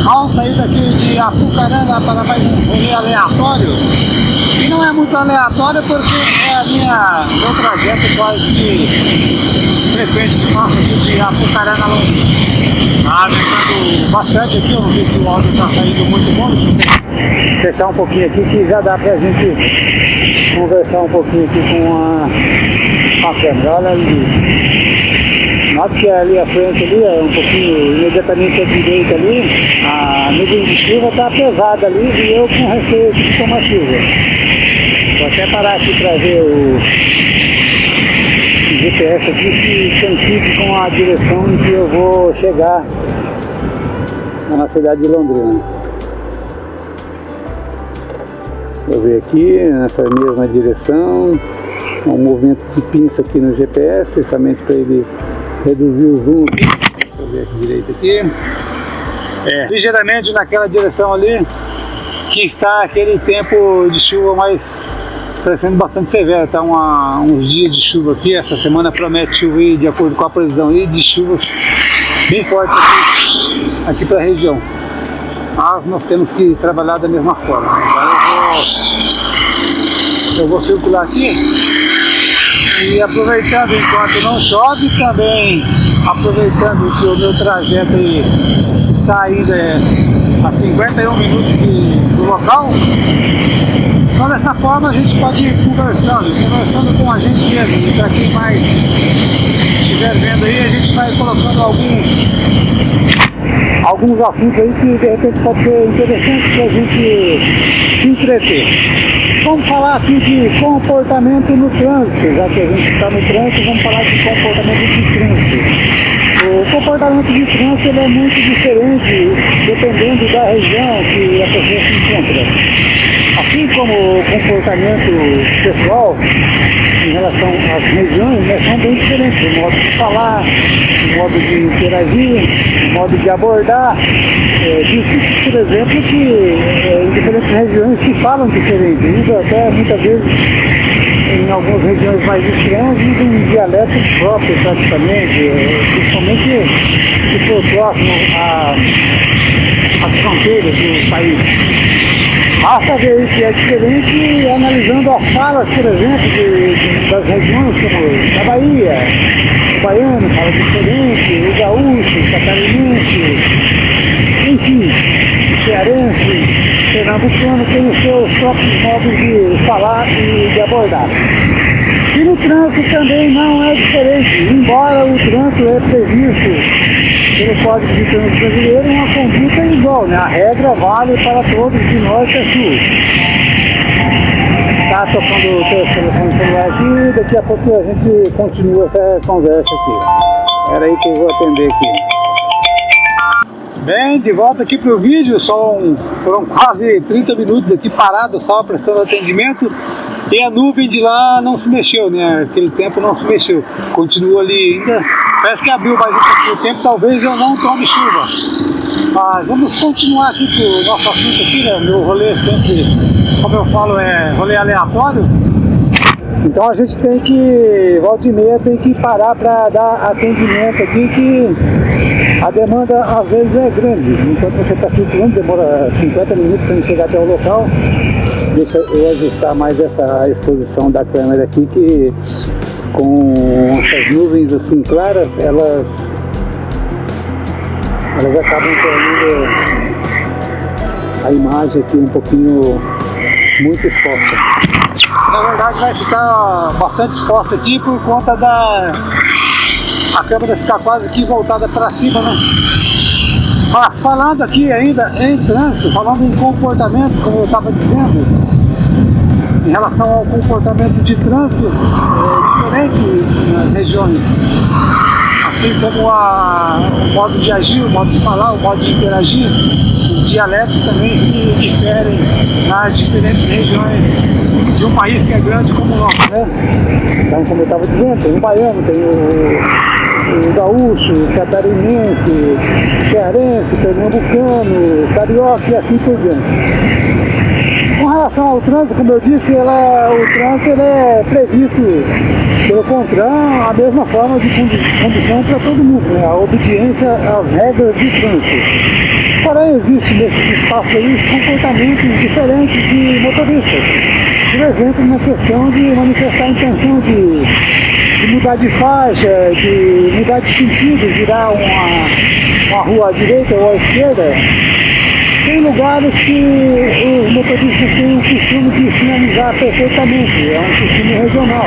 Ao sair daqui de Apucarana para mais um rolê aleatório, e não é muito aleatório porque é meu trajeto quase que frequente que faço aqui de Apucarana a Londrina. Tá aumentando bastante aqui, eu não sei se o áudio está saindo muito bom, deixa eu fechar um pouquinho aqui que já dá pra gente conversar um pouquinho aqui com a câmera. Olha ali, note que ali à frente ali, um pouquinho imediatamente à direita ali, a nuvem de chuva está pesada ali e eu com receio de tomar chuva. Vou até parar aqui para ver o GPS aqui se coincide com a direção em que eu vou chegar na cidade de Londrina. Vou ver aqui nessa mesma direção, um movimento de pinça aqui no GPS, justamente para ele reduzir o zoom aqui. Deixa eu ver aqui direito aqui. Ligeiramente naquela direção ali que está aquele tempo de chuva mais, está sendo bastante severo, tá uns dias de chuva aqui. Essa semana promete chover de acordo com a previsão aí, de chuvas bem fortes aqui para a região. Mas nós temos que trabalhar da mesma forma. Então eu vou circular aqui e aproveitando enquanto não chove, também aproveitando que o meu trajeto aí está ainda a 51 minutos do local. Então dessa forma a gente pode ir conversando com a gente mesmo. E para quem mais estiver vendo aí, a gente vai colocando alguns assuntos aí que de repente pode ser interessante para a gente se entreter. Vamos falar aqui de comportamento no trânsito, já que a gente está no trânsito, vamos falar de comportamento de trânsito. O comportamento de trânsito ele é muito diferente dependendo da região que a pessoa se encontra. Assim como o comportamento pessoal em relação às regiões, né, são bem diferentes. O modo de falar, o modo de interagir, o modo de abordar. Diz, por exemplo, que em diferentes regiões se falam diferente. Ainda até muitas vezes em algumas regiões mais extremas usam um dialeto próprio praticamente, principalmente se for próximo às fronteiras do país. Basta ver que é diferente analisando as falas, por exemplo, das regiões como da Bahia. O baiano fala diferente, o gaúcho, o catarinense, enfim, o cearense, o pernambucano tem os seus próprios modos de falar e de abordar. E no trânsito também não é diferente, embora o trânsito é previsto pelo Código de Trânsito Brasileiro uma conduta igual, né? A regra vale para todos de norte a sul. Está tocando o teu telefone celular aqui, daqui a pouco a gente continua essa conversa aqui. Espera aí que eu vou atender aqui. Bem, de volta aqui para o vídeo, foram quase 30 minutos aqui parado só prestando atendimento e a nuvem de lá não se mexeu, né? Aquele tempo não se mexeu, continua ali ainda, parece que abriu mais um pouquinho de tempo, talvez eu não tome chuva. Mas vamos continuar aqui com o nosso assunto aqui, né? O meu rolê sempre, como eu falo, é rolê aleatório. Então a gente tem que, volta e meia, tem que parar para dar atendimento aqui, que a demanda às vezes é grande. Enquanto você está circulando, demora 50 minutos para chegar até o local. Deixa eu ajustar mais essa exposição da câmera aqui, que com essas nuvens assim claras, elas acabam tornando a imagem aqui um pouquinho muito exposta. Na verdade vai ficar bastante exposta aqui por conta a câmera ficar quase aqui voltada para cima, né? Mas falando aqui ainda em trânsito, falando em comportamento, como eu estava dizendo, em relação ao comportamento de trânsito, é diferente nas regiões. Assim como o modo de agir, o modo de falar, o modo de interagir, os dialetos também se diferem nas diferentes regiões de um país que é grande como o nosso, né? Então, como eu estava dizendo, tem o baiano, tem o gaúcho, o catarinense, o cearense, o pernambucano, o carioca e assim por diante. Com Com relação ao trânsito, como eu disse, o trânsito ele é previsto pelo CONTRAN a mesma forma de condução para todo mundo, né? A obediência às regras de trânsito. Porém, existe nesse espaço aí comportamentos diferentes de motoristas. Por exemplo, na questão de manifestar a intenção de mudar de faixa, de mudar de sentido, virar uma rua à direita ou à esquerda. Tem lugares que os motoristas têm o costume de sinalizar perfeitamente, é um costume regional.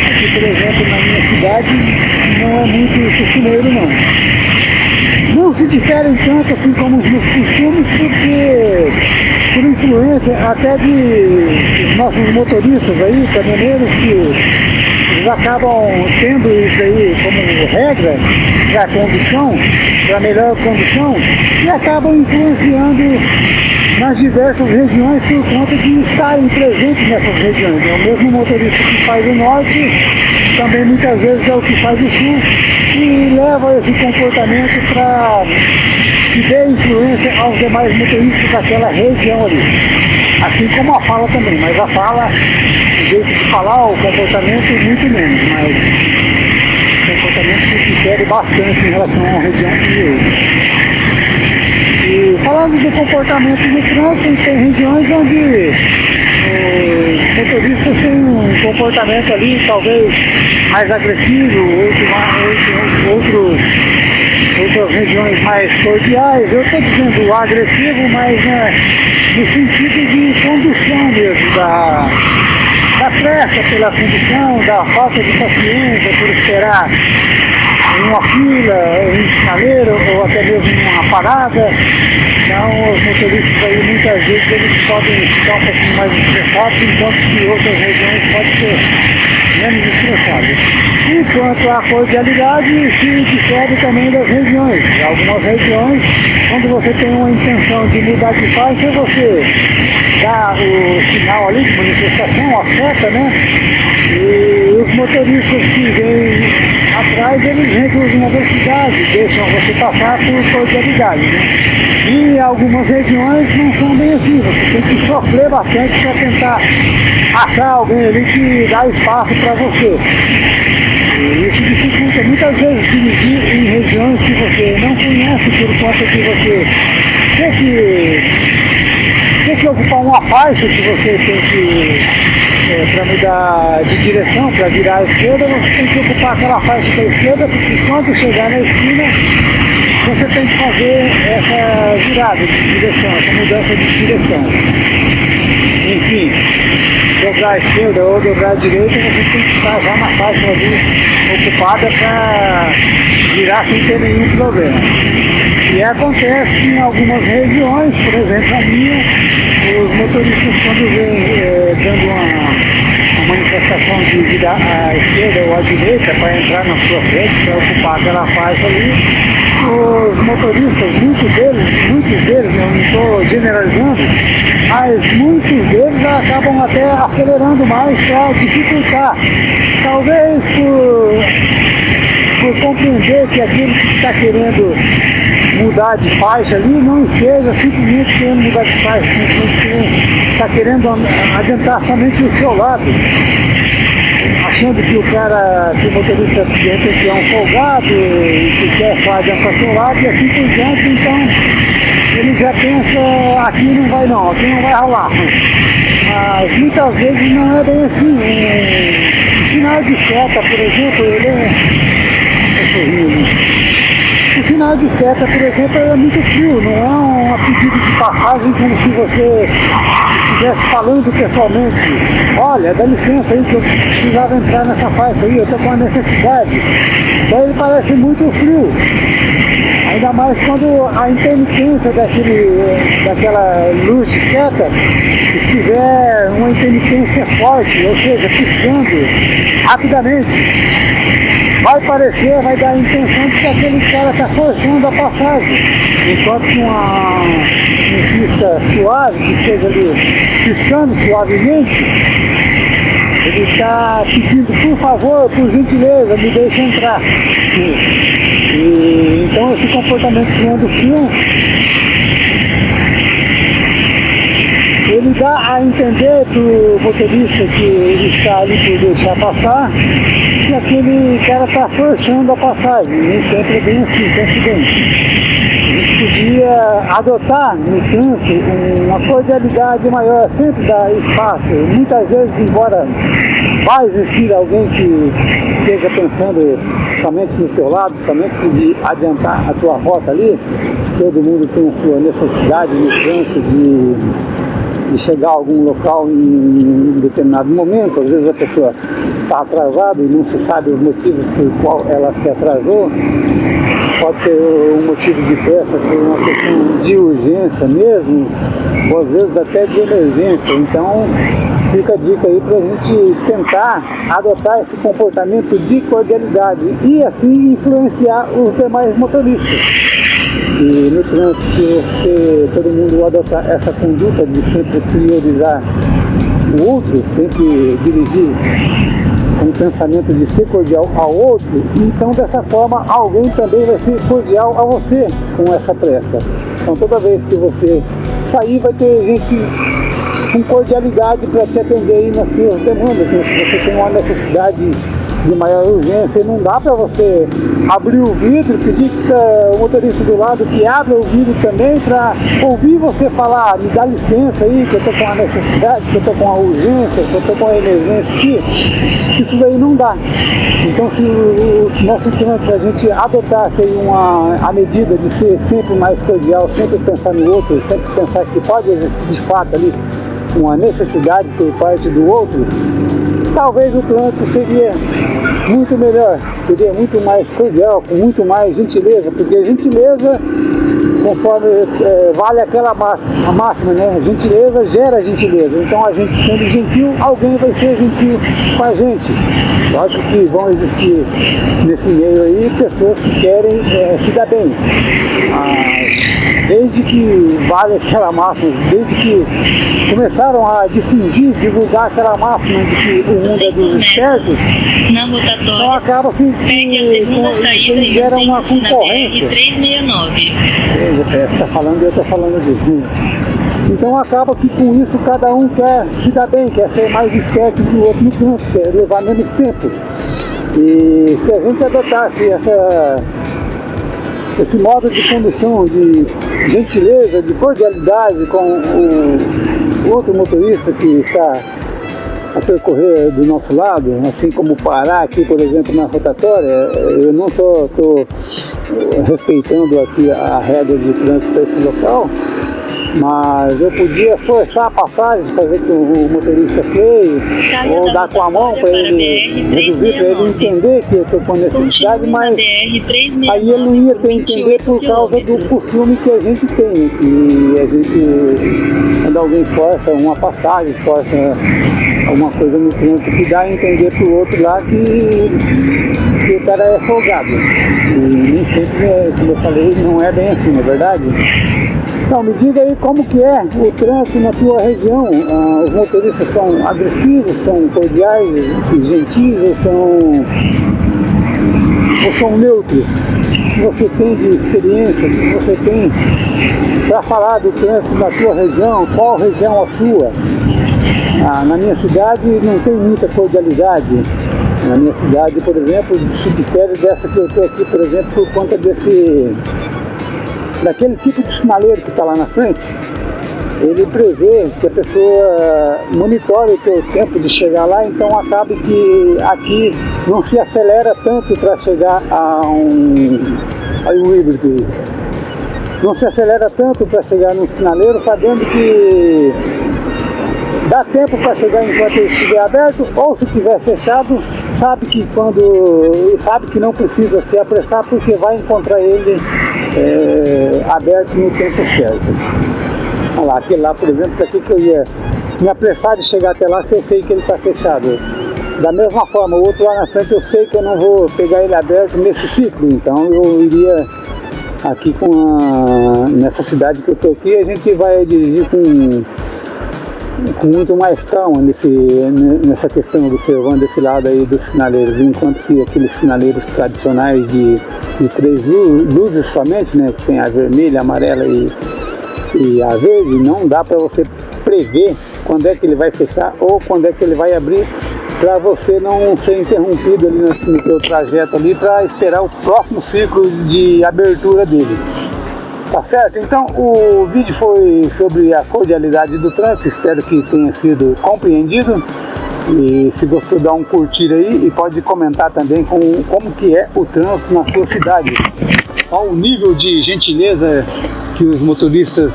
Aqui, por exemplo, na minha cidade, não é muito costumeiro não. Não se diferem tanto assim como os meus costumes, porque por influência até de nossos motoristas aí, caminhoneiros, que eles acabam tendo isso aí como regra para a condução, para melhor condução, e acabam influenciando nas diversas regiões por conta de estarem presentes nessas regiões. O mesmo motorista que faz o norte, também muitas vezes é o que faz o sul, e leva esse comportamento para que dê influência aos demais motoristas daquela região ali. Assim como a fala também, mas a fala, o jeito de falar, o comportamento muito menos, mas o comportamento se difere bastante em relação a uma região e outra. E falando do comportamento no trânsito, tem regiões onde os motoristas têm um comportamento ali talvez mais agressivo, outras regiões mais cordiais. Eu estou dizendo agressivo, mas no sentido de condução mesmo, da pressa pela condução, da falta de paciência por esperar em uma fila, em um sinaleiro ou até mesmo em uma parada. Então os motoristas aí muitas vezes eles podem ficar um pouquinho mais estressados, enquanto que outras regiões podem ser menos estressadas. Enquanto a cordialidade se difere também das regiões. Em algumas regiões, quando você tem uma intenção de mudar de faixa, você dá o sinal ali de manifestação, a seta, né? E os motoristas que vêm atrás, eles reduzem a velocidade, deixam você passar por cordialidade, né? E algumas regiões não são bem assim, você tem que sofrer bastante para tentar achar alguém ali que dá espaço para você. E isso dificulta muitas vezes dirigir em regiões que você não conhece por conta de você ter que ocupar uma faixa que você tem que para mudar de direção, para virar à esquerda, você tem que ocupar aquela faixa da esquerda, porque quando chegar na esquina, você tem que fazer essa virada de direção, essa mudança de direção. Enfim, dobrar à esquerda ou dobrar à direita, você tem que estar já na faixa ali ocupada para virar sem ter nenhum problema. E acontece em algumas regiões, por exemplo a minha, os motoristas quando vêm dando uma manifestação de virar à esquerda ou à direita para entrar na sua frente, para ocupar aquela faixa ali, os motoristas, muitos deles, eu não estou generalizando, mas muitos deles acabam até acelerando mais para dificultar. Talvez por compreender que aquele que está querendo mudar de faixa ali não esteja simplesmente querendo mudar de faixa, simplesmente está querendo adiantar somente o seu lado, achando que o cara, que o motorista de repente é um folgado e que quer só adiantar seu lado e assim por diante, então ele já pensa, aqui não vai não, aqui não vai rolar. Mas muitas vezes não é bem assim. O sinal de seta, por exemplo, ele o sinal de seta, por exemplo, é muito frio, não é um pedido de passagem como se você estivesse falando pessoalmente. Olha, dá licença aí que eu precisava entrar nessa faixa aí, eu estou com uma necessidade. Então ele parece muito frio. Ainda mais quando a intermitência daquela luz de seta estiver uma intermitência forte, ou seja, piscando rapidamente. Vai dar a intenção de que aquele cara está forçando a passagem. Enquanto que uma pista suave, que esteja ali piscando suavemente, ele está pedindo, por favor, por gentileza, me deixe entrar. E então esse comportamento de frio, ele dá a entender para o motorista que está ali por deixar passar que aquele cara está forçando a passagem. Nem sempre é bem assim, pense bem. A gente podia adotar no trânsito uma cordialidade maior, sempre dar espaço. Muitas vezes, embora vai existir alguém que esteja pensando somente no teu lado, somente de adiantar a tua rota ali, todo mundo tem a sua necessidade no trânsito de chegar a algum local em um determinado momento. Às vezes a pessoa está atrasada e não se sabe os motivos por qual ela se atrasou. Pode ser um motivo de pressa, por uma questão de urgência mesmo, ou às vezes até de emergência. Então fica a dica aí para a gente tentar adotar esse comportamento de cordialidade e assim influenciar os demais motoristas. E no trânsito, se todo mundo adotar essa conduta de sempre priorizar o outro, sempre dirigir com o pensamento de ser cordial ao outro, então dessa forma alguém também vai ser cordial a você com essa pressa. Então toda vez que você sair vai ter gente com cordialidade para te atender aí nas suas demandas. Se você tem uma necessidade de maior urgência, não dá para você abrir o vidro, pedir que o motorista do lado que abra o vidro também para ouvir você falar, me dá licença aí, que eu estou com uma necessidade, que eu estou com uma urgência, que eu estou com uma emergência aqui. Isso daí não dá. Então se o nosso trânsito a gente adotasse aí a medida de ser sempre mais cordial, sempre pensar no outro, sempre pensar que pode existir de fato ali uma necessidade por parte do outro, talvez o trânsito seria muito melhor, seria muito mais cordial, com muito mais gentileza, porque gentileza, conforme vale aquela máxima, né? Gentileza gera gentileza. Então a gente sendo gentil, alguém vai ser gentil com a gente. Lógico que vão existir nesse meio aí pessoas que querem se dar bem. Desde que vale aquela máxima, desde que começaram a difundir, divulgar aquela máxima de que o mundo é dos espertos, na rotatória, então acaba assim que gera uma concorrência. 369. Você está falando e eu estou falando disso. Então acaba que com isso cada um quer se dar bem, quer ser mais esperto que o outro no trânsito, quer levar menos tempo. E se a gente adotasse esse modo de condução de gentileza, de cordialidade com o outro motorista que está a percorrer do nosso lado, assim como parar aqui, por exemplo, na rotatória, eu não estou respeitando aqui a regra de trânsito para esse local, mas eu podia forçar a passagem, fazer que o motorista freie, ou dar com a mão para ele reduzir, para ele entender que eu estou com necessidade, mas aí ele não ia ter que entender por causa do costume que a gente tem, que a gente, quando alguém força uma passagem, força alguma coisa no trânsito, que dá a entender para o outro lá que o cara é folgado. E nem sempre, como eu falei, não é bem assim, não é verdade? Então, me diga aí como que é o trânsito na tua região. Os motoristas são agressivos, são cordiais e gentis, ou são neutros? O que você tem de experiência, o que você tem para falar do trânsito na tua região? Qual região a sua? Na minha cidade não tem muita cordialidade. Na minha cidade, por exemplo, de cemitério dessa que eu estou aqui, por exemplo, por conta daquele tipo de sinaleiro que está lá na frente, ele prevê que a pessoa monitore o seu tempo de chegar lá, então acaba que aqui não se acelera tanto para chegar a um híbrido. Não se acelera tanto para chegar no sinaleiro, sabendo que dá tempo para chegar enquanto ele estiver aberto, ou se estiver fechado, sabe que não precisa se apressar, porque vai encontrar ele aberto no tempo certo. Olha lá, aquele lá, por exemplo, para que eu ia me apressar de chegar até lá se eu sei que ele está fechado? Da mesma forma, o outro lá na frente eu sei que eu não vou pegar ele aberto nesse ciclo, então eu iria aqui nessa cidade que eu estou aqui, a gente vai dirigir com muito mais calma nessa questão, observando esse lado aí dos sinaleiros, enquanto que aqueles sinaleiros tradicionais de 3 luzes somente, né, que tem a vermelha, a amarela e a verde, não dá para você prever quando é que ele vai fechar ou quando é que ele vai abrir, para você não ser interrompido ali no seu trajeto ali, para esperar o próximo ciclo de abertura dele. Tá certo? Então o vídeo foi sobre a cordialidade do trânsito, espero que tenha sido compreendido. E se gostou, dá um curtir aí e pode comentar também como que é o trânsito na sua cidade. Qual o nível de gentileza que os motoristas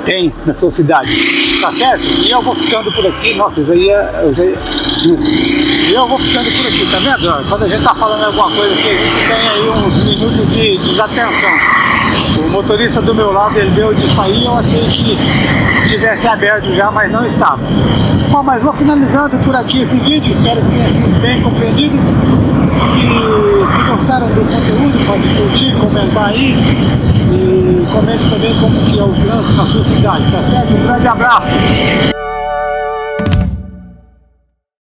têm na sua cidade. Tá certo? E eu vou ficando por aqui. Nossa, eu vou ficando por aqui, tá vendo? Quando a gente tá falando alguma coisa aqui, a gente tem aí uns minutos de desatenção. O motorista do meu lado, ele veio de sair, eu achei que tivesse aberto já, mas não estava. Bom, mas vou finalizando por aqui esse vídeo, espero que tenha sido bem compreendido. E se gostaram do conteúdo, pode curtir, comentar aí. E comente também como que é o trânsito na sua cidade, tá certo? Um grande abraço!